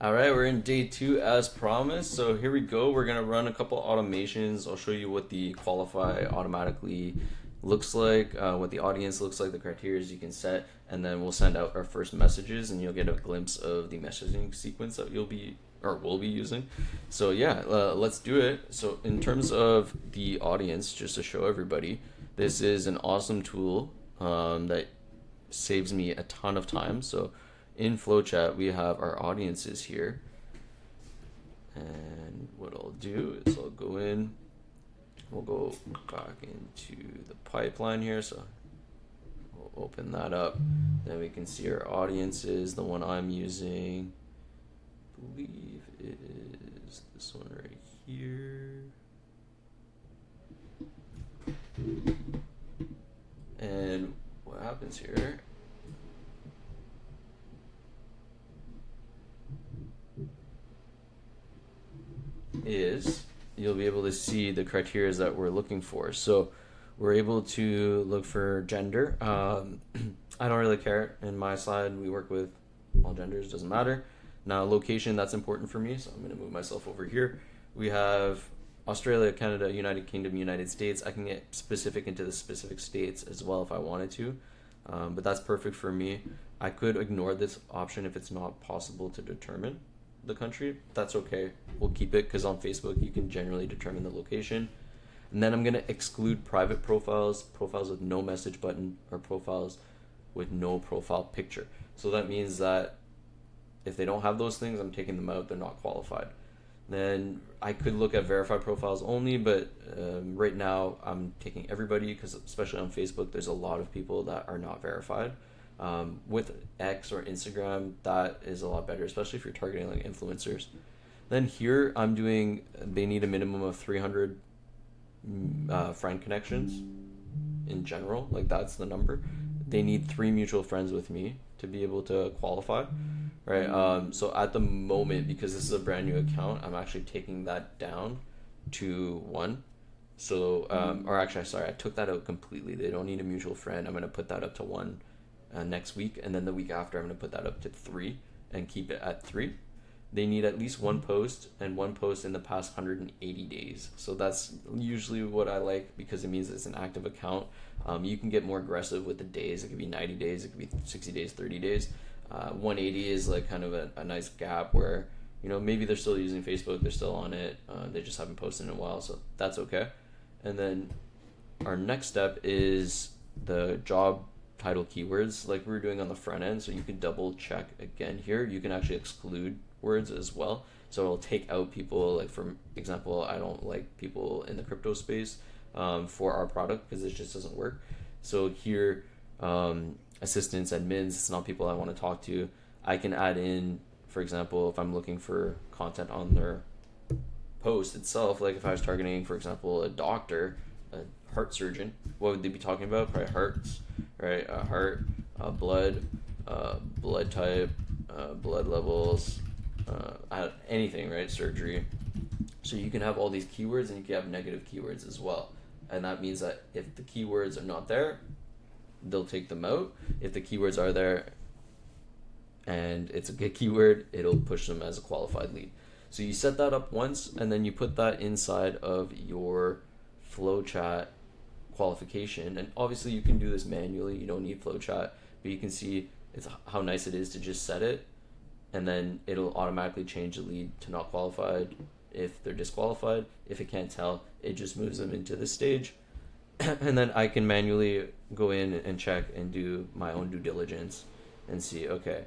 All right, we're in day two as promised. So here we go. We're gonna run a couple automations. I'll show you what the qualify automatically looks like, what the audience looks like, the criteria you can set, and then we'll send out our first messages, and you'll get a glimpse of the messaging sequence that you'll be or will be using. So yeah, let's do it. So in terms of the audience, just to show everybody, this is an awesome tool that saves me a ton of time. So in FlowChat, we have our audiences here. And what I'll do is I'll go in, we'll go back into the pipeline here. So we'll open that up. Then we can see our audiences. The one I'm using, I believe it is this one right here. And what happens here is you'll be able to see the criteria that we're looking for. So we're able to look for gender. I don't really care. In my side, we work with all genders, doesn't matter. Now, location, that's important for me, so I'm going to move myself over here. We have Australia, Canada, United Kingdom, United States. I can get specific into the specific states as well if I wanted to, but that's perfect for me. I could ignore this option if it's not possible to determine the country. That's okay. We'll keep it because on Facebook you can generally determine the location. And then I'm going to exclude private profiles, profiles with no message button, or profiles with no profile picture. So that means that if they don't have those things, I'm taking them out. They're not qualified. Then I could look at verified profiles only, but right now I'm taking everybody because especially on Facebook, there's a lot of people that are not verified. With X or Instagram, that is a lot better, especially if you're targeting like influencers. Then here I'm doing, they need a minimum of 300 friend connections in general, like that's the number. They need 3 mutual friends with me to be able to qualify, right? So at the moment, because this is a brand new account, I'm actually taking that down to 1. So, or actually, sorry, I took that out completely. They don't need a mutual friend. I'm going to put that up to 1 next week, and then the week after I'm going to put that up to 3 and keep it at 3. They need at least 1 post and 1 post in the past 180 days. So that's usually what I like because it means it's an active account. You can get more aggressive with the days. It could be 90 days, it could be 60 days, 30 days. 180 is like kind of a nice gap where, you know, maybe they're still using Facebook, they're still on it, they just haven't posted in a while, so that's okay. And then our next step is the job title keywords like we were doing on the front end. So you can double check again here. You can actually exclude words as well. So it'll take out people, like for example, I don't like people in the crypto space for our product because it just doesn't work. So here, assistants, admins, it's not people I want to talk to. I can add in, for example, if I'm looking for content on their post itself, like if I was targeting, for example, a doctor, a heart surgeon, what would they be talking about? Probably hearts, right? Heart, blood, blood type, blood levels, anything, right? Surgery. So you can have all these keywords and you can have negative keywords as well. And that means that if the keywords are not there, they'll take them out. If the keywords are there and it's a good keyword, it'll push them as a qualified lead. So you set that up once and then you put that inside of your FlowChat qualification. And obviously you can do this manually. You don't need FlowChat, but you can see it's how nice it is to just set it and then it'll automatically change the lead to not qualified if they're disqualified. If it can't tell, it just moves them into this stage. And then I can manually go in and check and do my own due diligence and see, okay,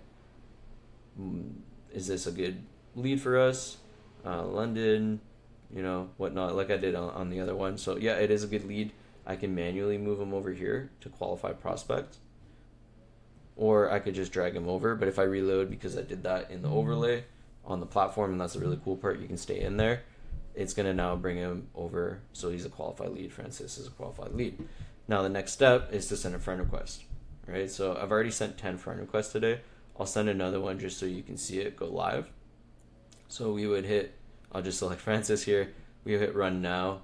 is this a good lead for us? London, you know, whatnot, like I did on the other one. So yeah, it is a good lead. I can manually move them over here to qualified prospect, or I could just drag him over. But if I reload, because I did that in the overlay on the platform, and that's the really cool part, you can stay in there, it's going to now bring him over. So he's a qualified lead. Francis is a qualified lead. Now the next step is to send a friend request, right? So I've already sent 10 friend requests today. I'll send another one just so you can see it go live. So we would hit, I'll just select Francis here. We hit run now.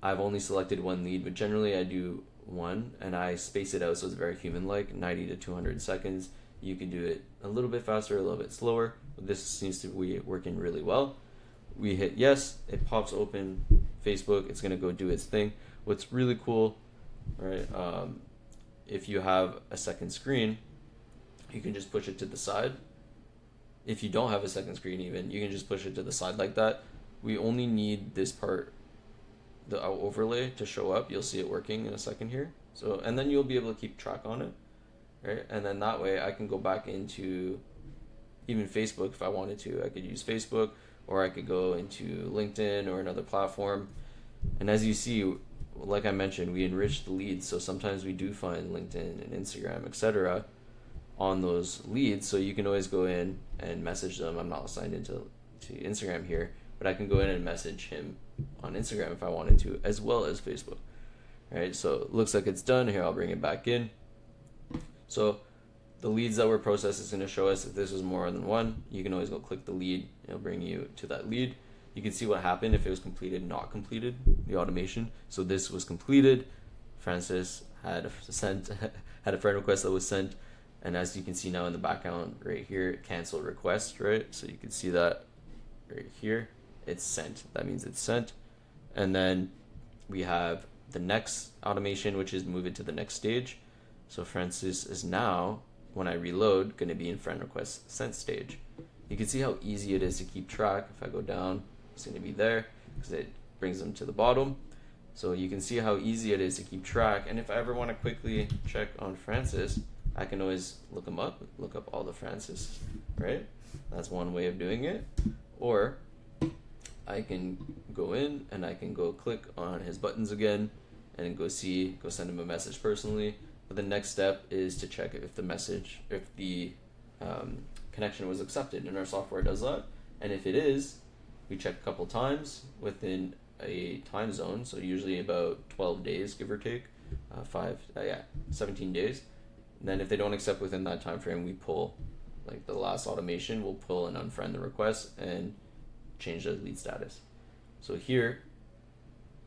I've only selected 1 lead, but generally I do 1 and I space it out so it's very human-like, 90 to 200 seconds. You can do it a little bit faster, a little bit slower. This seems to be working really well. We hit yes, it pops open Facebook. It's going to go do its thing. What's really cool, right? If you have a second screen, you can just push it to the side. If you don't have a second screen, even, you can just push it to the side like that. We only need this part, the overlay, to show up. You'll see it working in a second here. So, and then you'll be able to keep track on it, right? And then that way I can go back into even Facebook if I wanted to. I could use Facebook, or I could go into LinkedIn or another platform. And as you see, like I mentioned, we enrich the leads. So sometimes we do find LinkedIn and Instagram, etc., on those leads. So you can always go in and message them. I'm not signed into Instagram here, but I can go in and message him on Instagram if I wanted to, as well as Facebook. Right? So it looks like it's done. Here, I'll bring it back in. So the leads that were processed is going to show us if this was more than one. You can always go click the lead. It'll bring you to that lead. You can see what happened if it was completed, not completed, the automation. So this was completed. Francis had a friend request that was sent. And as you can see now in the background right here, cancel request, right? So you can see that right here, it's sent. That means it's sent. And then we have the next automation, which is move it to the next stage. So Francis is now, when I reload, going to be in friend request sent stage. You can see how easy it is to keep track. If I go down, it's going to be there because it brings them to the bottom. So you can see how easy it is to keep track. And if I ever want to quickly check on Francis, I can always look him up, look up all the Francis, right? That's one way of doing it. Or I can go in and I can go click on his buttons again and go send him a message personally. But the next step is to check if the connection was accepted, and our software does that. And if it is, we check a couple times within a time zone, so usually about 12 days, give or take, 17 days. And then if they don't accept within that time frame, we pull, like the last automation, we'll pull and unfriend the request and change the lead status. So here,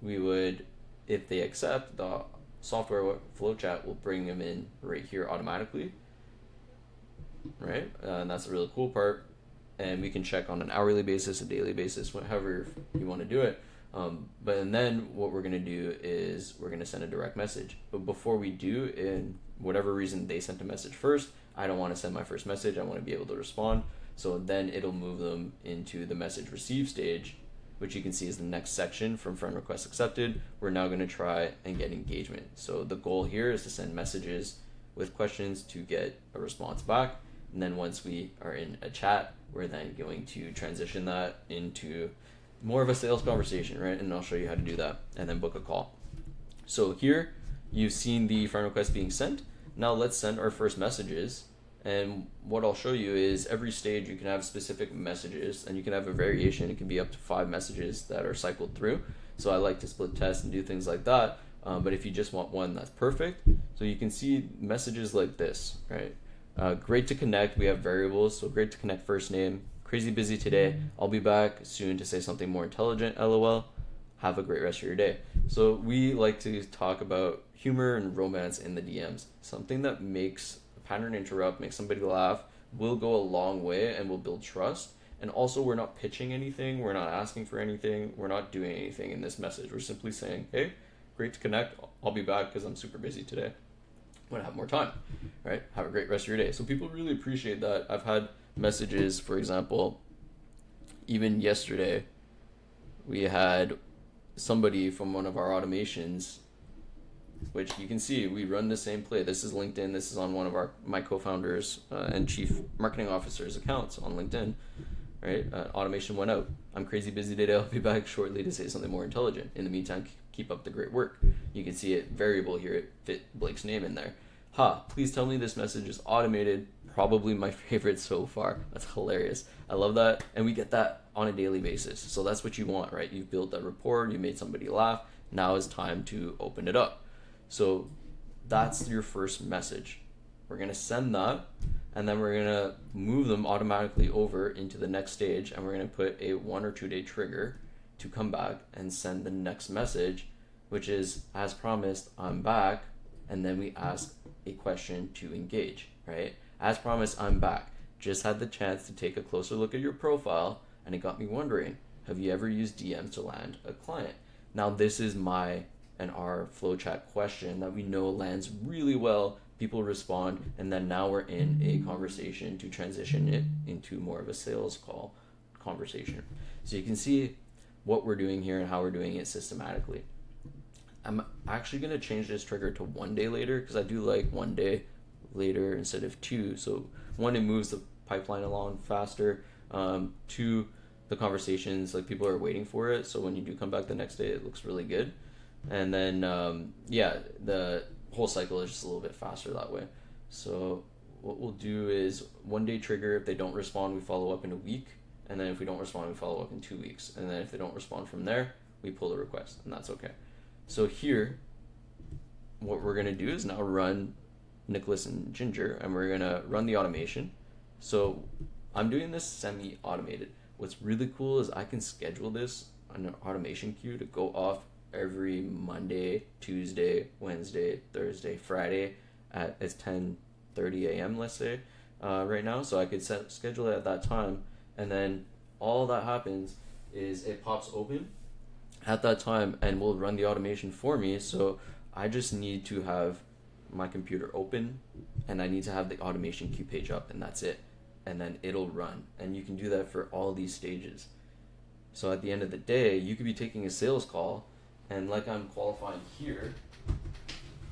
we would, if they accept, the software FlowChat will bring them in right here automatically, right? And that's a really cool part. And we can check on an hourly basis, a daily basis, however you want to do it. But then what we're going to do is we're going to send a direct message. But before we do, in whatever reason they sent a message first, I don't want to send my first message. I want to be able to respond. So then it'll move them into the message receive stage, which you can see is the next section from friend request accepted. We're now going to try and get engagement. So the goal here is to send messages with questions to get a response back. And then once we are in a chat, we're then going to transition that into more of a sales conversation, right? And I'll show you how to do that and then book a call. So here you've seen the friend request being sent. Now let's send our first messages. And what I'll show you is every stage you can have specific messages, and you can have a variation. It can be up to 5 messages that are cycled through. So I like to split test and do things like that. But if you just want one, that's perfect. So you can see messages like this, right? Great to connect. We have variables. So great to connect, first name. Crazy busy today. I'll be back soon to say something more intelligent. LOL. Have a great rest of your day. So we like to talk about humor and romance in the DMs. Something that makes a pattern interrupt, makes somebody laugh, will go a long way and will build trust. And also, we're not pitching anything. We're not asking for anything. We're not doing anything in this message. We're simply saying, hey, great to connect. I'll be back because I'm super busy today. I'm going to have more time, right? Have a great rest of your day. So people really appreciate that. I've had messages, for example, even yesterday, we had somebody from one of our automations, which you can see we run the same play. This is LinkedIn. This is on one of my co-founders and chief marketing officers accounts on LinkedIn, right? Automation went out. I'm crazy busy today. I'll be back shortly to say something more intelligent. In the meantime, keep up the great work. You can see it variable here. It fit Blake's name in there. Please tell me this message is automated. Probably my favorite so far. That's hilarious. I love that. And we get that on a daily basis. So that's what you want, right? You've built that rapport. You made somebody laugh. Now is time to open it up. So that's your first message. We're going to send that, and then we're going to move them automatically over into the next stage, and we're going to put a 1 or 2 day trigger to come back and send the next message, which is, as promised, I'm back, and then we ask a question to engage, right? As promised, I'm back. just had the chance to take a closer look at your profile, and it got me wondering, have you ever used DMs to land a client? Now, this is my and our FlowChat question that we know lands really well. People respond, and then now we're in a conversation to transition it into more of a sales call conversation. So you can see what we're doing here and how we're doing it systematically. I'm actually going to change this trigger to 1 day later because I do like 1 day later instead of 2. So 1, it moves the pipeline along faster. 2, the conversations, like people are waiting for it. So when you do come back the next day, it looks really good. And then, the whole cycle is just a little bit faster that way. So what we'll do is 1 day trigger. If they don't respond, we follow up in a week. And then if we don't respond, we follow up in 2 weeks. And then if they don't respond from there, we pull the request, and that's okay. So here, what we're going to do is now run Nicholas and Ginger, and we're going to run the automation. So I'm doing this semi-automated. What's really cool is I can schedule this on an automation queue to go off every Monday, Tuesday, Wednesday, Thursday, Friday at it's 10:30 a.m. let's say right now. So I could schedule it at that time, and then all that happens is it pops open at that time and will run the automation for me. So I just need to have my computer open and I need to have the automation queue page up, and that's it. And then it'll run, and you can do that for all these stages. So at the end of the day, you could be taking a sales call, and like I'm qualifying here,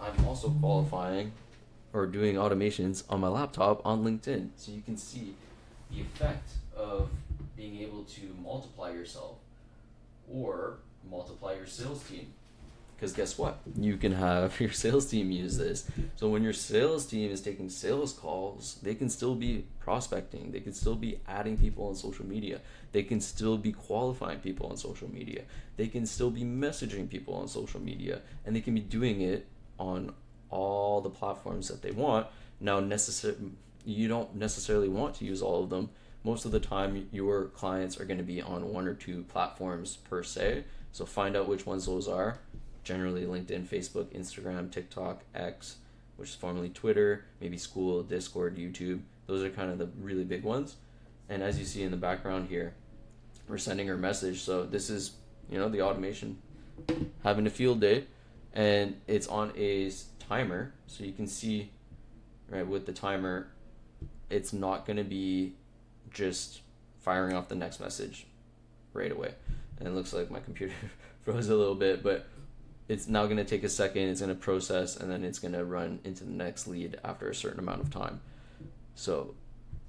I'm also qualifying or doing automations on my laptop on LinkedIn. So you can see the effect of being able to multiply yourself or multiply your sales team. Because guess what? You can have your sales team use this. So when your sales team is taking sales calls, they can still be prospecting. They can still be adding people on social media. They can still be qualifying people on social media. They can still be messaging people on social media. And they can be doing it on all the platforms that they want. Now, you don't necessarily want to use all of them. Most of the time, your clients are going to be on 1 or 2 platforms per se. So find out which ones those are. Generally LinkedIn, Facebook, Instagram, TikTok, X, which is formerly Twitter, maybe School, Discord, YouTube. Those are kind of the really big ones. And as you see in the background here, we're sending her message. So this is, the automation having a field day, and it's on a timer. So you can see, right, with the timer, it's not going to be just firing off the next message right away. And it looks like my computer froze a little bit, but it's now going to take a second, it's going to process, and then it's going to run into the next lead after a certain amount of time. So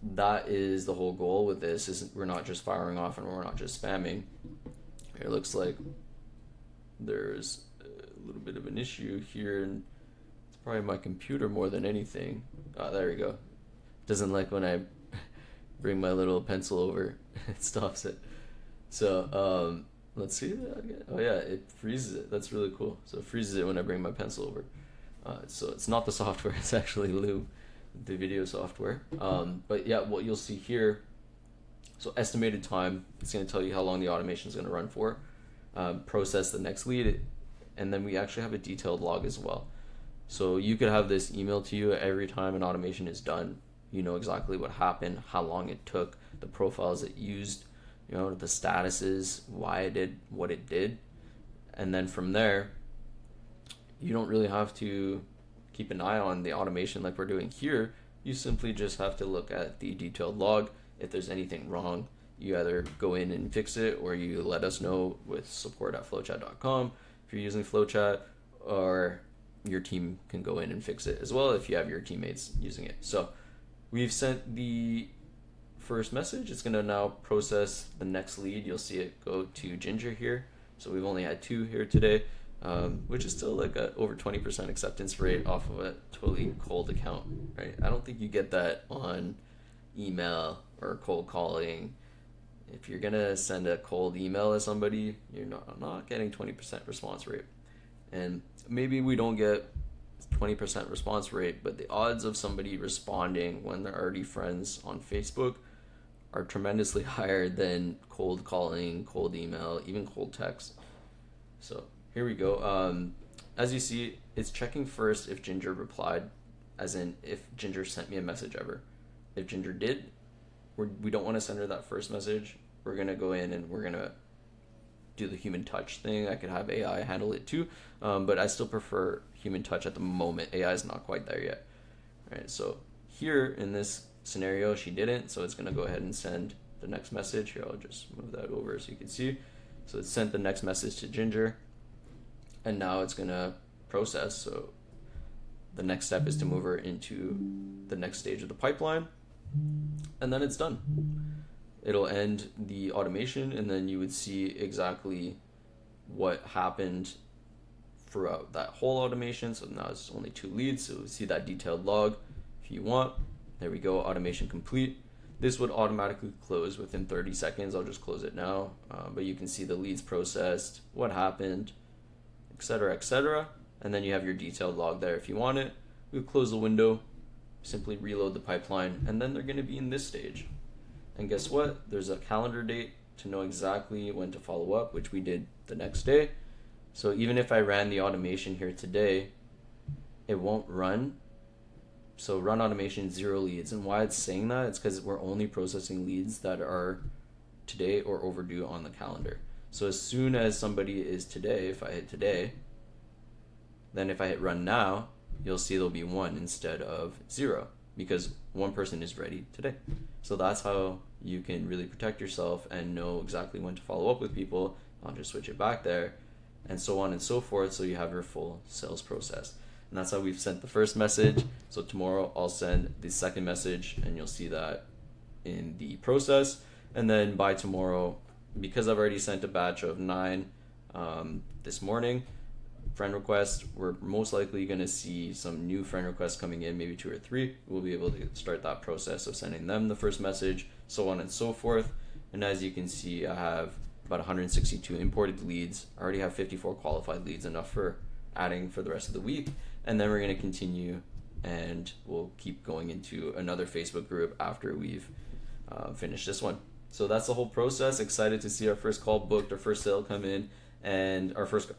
that is the whole goal with this, is we're not just firing off and we're not just spamming. It looks like there's a little bit of an issue here, and it's probably my computer more than anything. There we go. Doesn't like when I bring my little pencil over, it stops it. So let's see that again. Oh yeah, it freezes it. That's really cool. So it freezes it when I bring my pencil over. So it's not the software, it's actually Loom, the video software. But yeah, what you'll see here, so estimated time, it's going to tell you how long the automation is going to run for. Process the next lead, and then we actually have a detailed log as well. So you could have this emailed to you every time an automation is done. You know exactly what happened, how long it took, the profiles it used, the statuses, why it did what it did. And then from there, you don't really have to keep an eye on the automation like we're doing here. You simply just have to look at the detailed log. If there's anything wrong, you either go in and fix it, or you let us know with support@flowchat.com if you're using FlowChat, or your team can go in and fix it as well if you have your teammates using it. So we've sent the first message. It's going to now process the next lead. You'll see it go to Ginger here. So we've only had 2 here today, which is still like a over 20% acceptance rate off of a totally cold account, right? I don't think you get that on email or cold calling. If you're going to send a cold email to somebody, you're not getting 20% response rate. And maybe we don't get 20% response rate, but the odds of somebody responding when they're already friends on Facebook are tremendously higher than cold calling, cold email, even cold text. So here we go. As you see, it's checking first if Ginger replied, as in if Ginger sent me a message ever. If Ginger did, we don't want to send her that first message. We're going to go in and we're going to do the human touch thing. I could have AI handle it too, but I still prefer human touch at the moment. AI is not quite there yet. Right, so here in this scenario, she didn't, so it's going to go ahead and send the next message. Here, I'll just move that over so you can see. So it sent the next message to Ginger, and now it's going to process. So the next step is to move her into the next stage of the pipeline, and then it's done. It'll end the automation, and then you would see exactly what happened throughout that whole automation. So now it's only 2 leads, so see that detailed log if you want. There we go, automation complete. This would automatically close within 30 seconds. I'll just close it now, but you can see the leads processed, what happened, etc., etc. And then you have your detailed log there if you want it. We'll close the window, simply reload the pipeline, and then they're going to be in this stage. And guess what? There's a calendar date to know exactly when to follow up, which we did the next day. So even if I ran the automation here today, it won't run. So run automation 0 leads. And why it's saying that, it's because we're only processing leads that are today or overdue on the calendar. So as soon as somebody is today, if I hit today, then if I hit run now, you'll see there'll be 1 instead of 0, because one person is ready today. So that's how you can really protect yourself and know exactly when to follow up with people. I'll just switch it back there, and so on and so forth, so you have your full sales process. And that's how we've sent the first message. So tomorrow I'll send the second message, and you'll see that in the process. And then by tomorrow, because I've already sent a batch of 9 this morning, friend requests, we're most likely going to see some new friend requests coming in, maybe 2 or 3. We'll be able to start that process of sending them the first message, so on and so forth. And as you can see, I have about 162 imported leads. I already have 54 qualified leads, enough for adding for the rest of the week. And then we're going to continue, and we'll keep going into another Facebook group after we've finished this one. So that's the whole process. Excited to see our first call booked, our first sale come in, and our first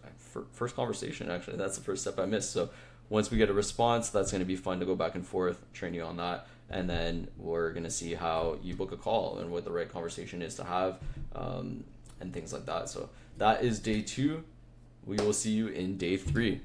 conversation. Actually, that's the first step I missed. So once we get a response, that's going to be fun to go back and forth, train you on that, and then we're going to see how you book a call and what the right conversation is to have, and things like that. So that is day 2. We will see you in day 3.